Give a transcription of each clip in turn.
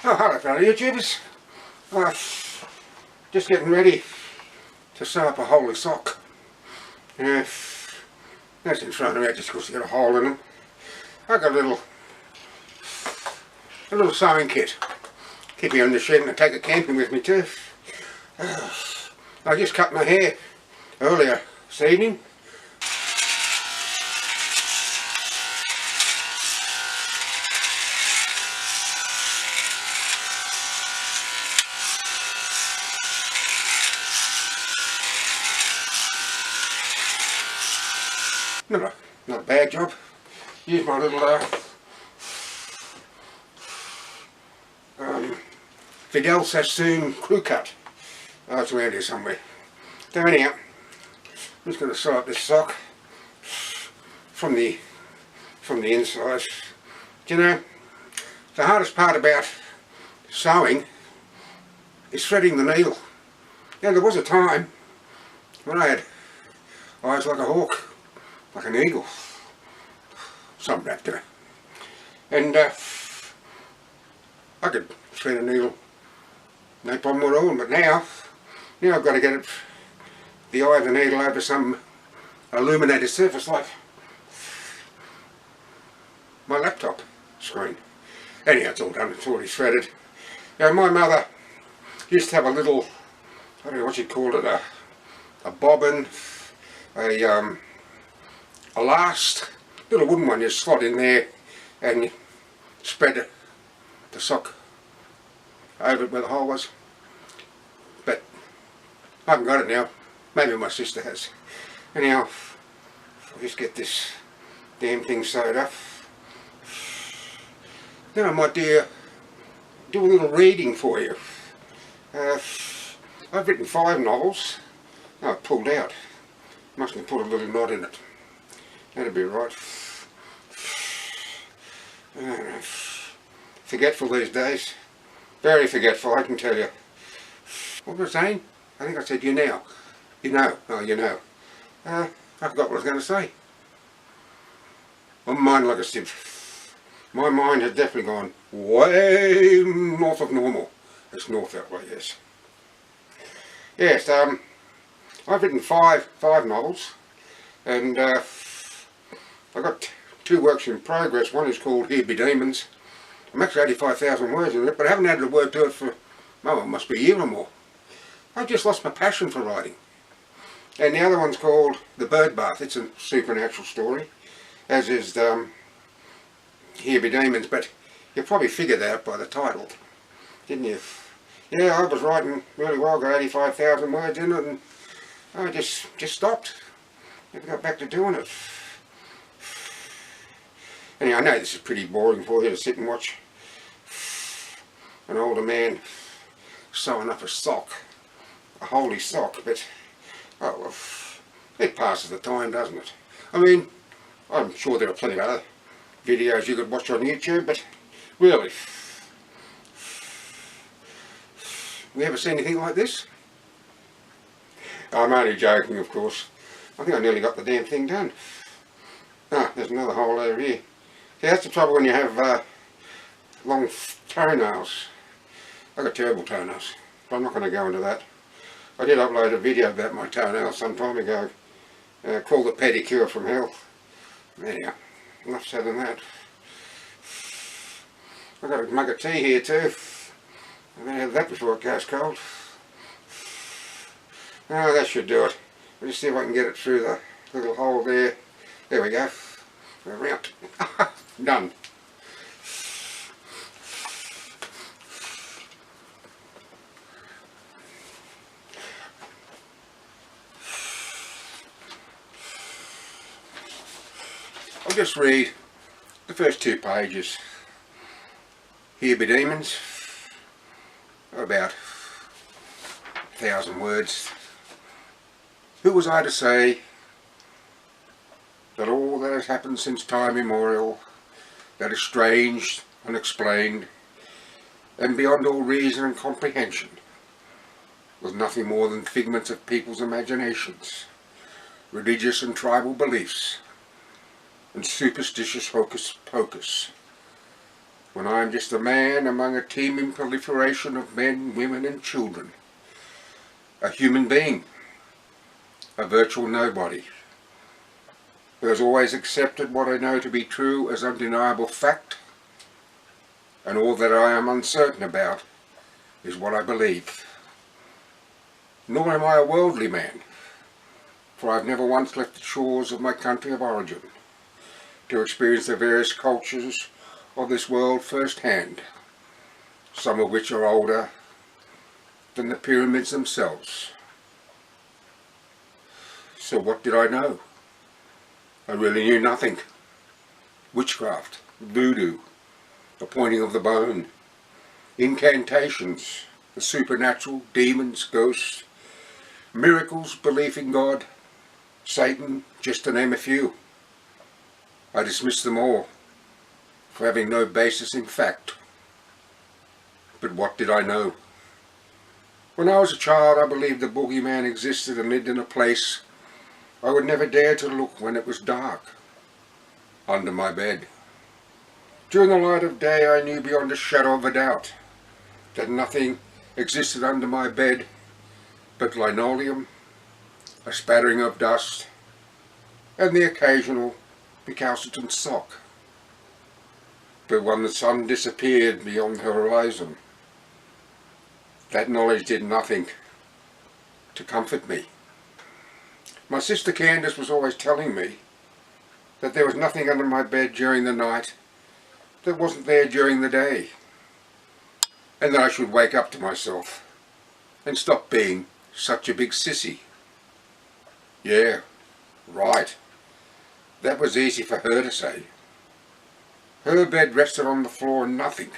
Oh, hello fellow YouTubers. Just getting ready to sew up a Holey sock. That's in front of me just because it's got a hole in them. I've got a little sewing kit. Keep me on the shed and I take it camping with me too. I just cut my hair earlier this evening. Not a bad job. Use my little Fidel Sassoon crew cut. Oh, it's around here somewhere. So anyhow, I'm just going to sew up this sock from the inside. Do you know, the hardest part about sewing is threading the needle. Yeah, there was a time when I had eyes like a hawk, like an eagle, some raptor, and I could thread a needle, no problem at all. But now I've got to get the eye of the needle over some illuminated surface like my laptop screen. Anyhow, it's all done, it's already threaded. Now my mother used to have a little, I don't know what you'd call it, a bobbin, a last little wooden one you slot in there and you spread the sock over it where the hole was. But I haven't got it now. Maybe my sister has. Anyhow, I'll just get this damn thing sewed up. Then I might do a little reading for you. I've written 5 novels. Oh, I've pulled out. Must have put a little knot in it. That'd be right. Forgetful these days. Very forgetful, I can tell you. What was I saying? I think I said you now. You know. Oh, you know. I forgot what I was going to say. My mind, like I said, my mind has definitely gone way north of normal. It's north that way, yes. Yes, I've written five novels, and I've got 2 works in progress. One is called Here Be Demons. I'm actually 85,000 words in it, but I haven't added a word to it for, oh, it must be a year or more. I've just lost my passion for writing. And the other one's called The Bird Bath. It's a supernatural story, as is Here Be Demons, but you probably figured that out by the title, didn't you? Yeah, I was writing really well, got 85,000 words in it, and I just stopped. Never got back to doing it. Anyway, I know this is pretty boring for you to sit and watch an older man sewing up a sock, a Holey sock, but oh well, it passes the time, doesn't it? I mean, I'm sure there are plenty of other videos you could watch on YouTube, but really, we ever see anything like this? I'm only joking, of course. I think I nearly got the damn thing done. Ah, there's another hole over here. See, that's the trouble when you have long toenails. I've got terrible toenails, but I'm not going to go into that. I did upload a video about my toenails some time ago, called The Pedicure from Hell. Anyhow, enough said on that. I've got a mug of tea here too. I'm going to have that before it goes cold. Oh, that should do it. I'll just see if I can get it through the little hole there. There we go. Around. Done. I'll just read the first 2 pages. Here Be Demons. About 1,000 words. Who was I to say that all that has happened since time immemorial, that is strange, unexplained, and beyond all reason and comprehension, was nothing more than figments of people's imaginations, religious and tribal beliefs, and superstitious hocus-pocus, when I am just a man among a teeming proliferation of men, women and children. A human being, a virtual nobody, who has always accepted what I know to be true as undeniable fact, and all that I am uncertain about is what I believe. Nor am I a worldly man, for I have never once left the shores of my country of origin to experience the various cultures of this world firsthand, some of which are older than the pyramids themselves. So what did I know? I really knew nothing. Witchcraft, voodoo, the pointing of the bone, incantations, the supernatural, demons, ghosts, miracles, belief in God, Satan, just to name a few. I dismissed them all for having no basis in fact. But what did I know? When I was a child, I believed the boogeyman existed and lived in a place I would never dare to look when it was dark, under my bed. During the light of day, I knew beyond a shadow of a doubt that nothing existed under my bed but linoleum, a spattering of dust, and the occasional recalcitrant sock. But when the sun disappeared beyond the horizon, that knowledge did nothing to comfort me. My sister Candace was always telling me that there was nothing under my bed during the night that wasn't there during the day, and that I should wake up to myself and stop being such a big sissy. Yeah, right. That was easy for her to say. Her bed rested on the floor and nothing,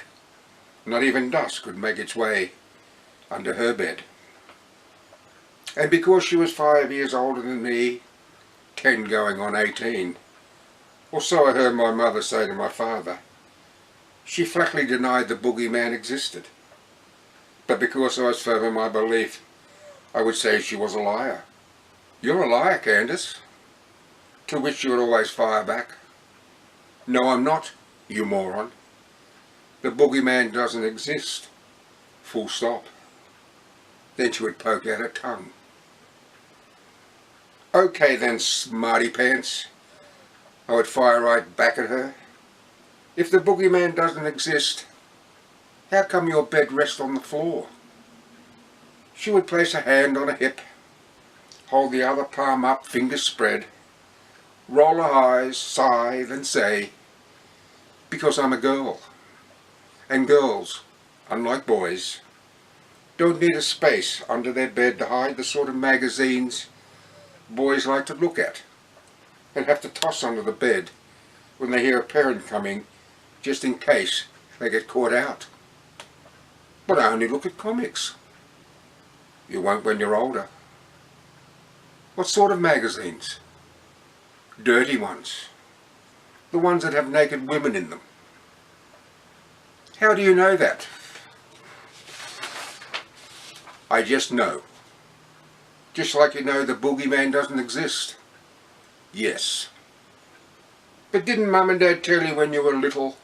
not even dust, could make its way under her bed. And because she was 5 years older than me, 10 going on 18, or so I heard my mother say to my father, she flatly denied the boogeyman existed. But because I was firm in my belief, I would say she was a liar. You're a liar, Candace. To which she would always fire back, no, I'm not, you moron. The boogeyman doesn't exist. Full stop. Then she would poke out her tongue. Okay then, smarty pants, I would fire right back at her. If the boogeyman doesn't exist, how come your bed rests on the floor? She would place a hand on a hip, hold the other palm up, fingers spread, roll her eyes, sigh, then say, because I'm a girl, and girls, unlike boys, don't need a space under their bed to hide the sort of magazines boys like to look at, and have to toss under the bed when they hear a parent coming, just in case they get caught out. But I only look at comics. You won't when you're older. What sort of magazines? Dirty ones. The ones that have naked women in them. How do you know that? I just know. Just like you know the boogeyman doesn't exist. Yes. But didn't Mum and Dad tell you when you were little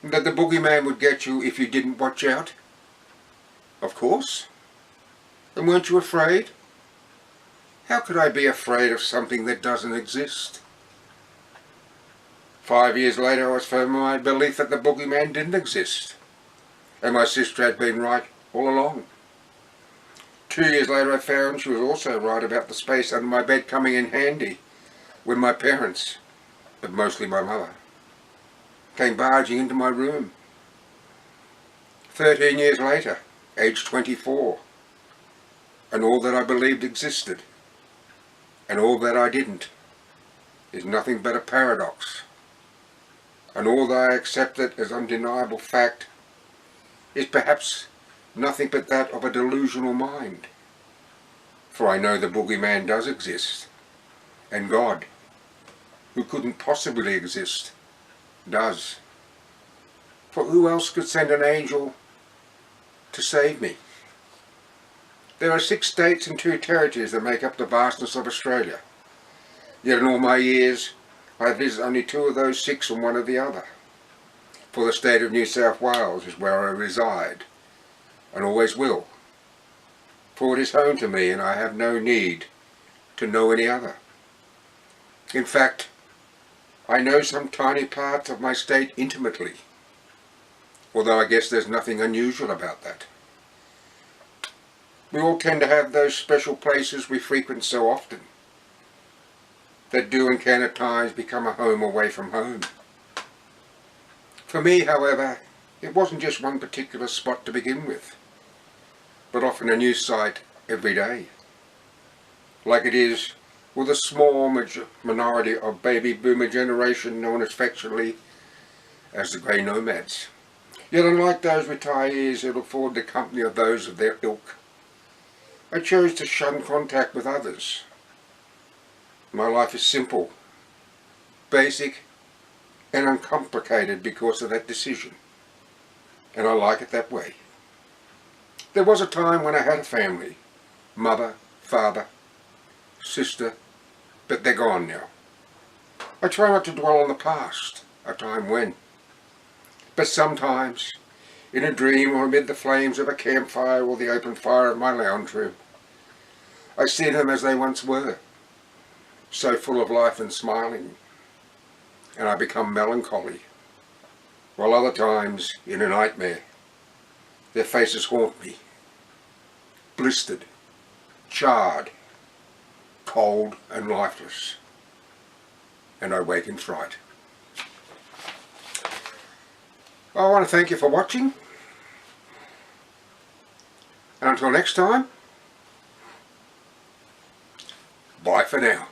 that the boogeyman would get you if you didn't watch out? Of course. And weren't you afraid? How could I be afraid of something that doesn't exist? 5 years later I was firm in my belief that the boogeyman didn't exist, and my sister had been right all along. 2 years later I found she was also right about the space under my bed coming in handy when my parents, but mostly my mother, came barging into my room. 13 years later, aged 24, and all that I believed existed, and all that I didn't, is nothing but a paradox, and all that I accepted as undeniable fact is perhaps nothing but that of a delusional mind. For I know the boogeyman does exist, and God, who couldn't possibly exist, does. For who else could send an angel to save me? There are 6 states and 2 territories that make up the vastness of Australia. Yet in all my years, I have visited only 2 of those 6 and 1 of the other. for the state of New South Wales is where I reside, and always will, for it is home to me and I have no need to know any other. In fact, I know some tiny parts of my state intimately, although I guess there's nothing unusual about that. We all tend to have those special places we frequent so often, that do and can at times become a home away from home. For me, however, it wasn't just one particular spot to begin with, but often a new site every day, like it is with a small minority of baby boomer generation known affectionately as the grey nomads. Yet unlike those retirees who look forward to the company of those of their ilk, I chose to shun contact with others. My life is simple, basic and uncomplicated because of that decision, and I like it that way. There was a time when I had a family, mother, father, sister, but they're gone now. I try not to dwell on the past, a time when. But sometimes, in a dream or amid the flames of a campfire or the open fire of my lounge room, I see them as they once were, so full of life and smiling, and I become melancholy, while other times, in a nightmare, their faces haunt me, blistered, charred, cold and lifeless, and I wake in fright. I want to thank you for watching, and until next time, bye for now.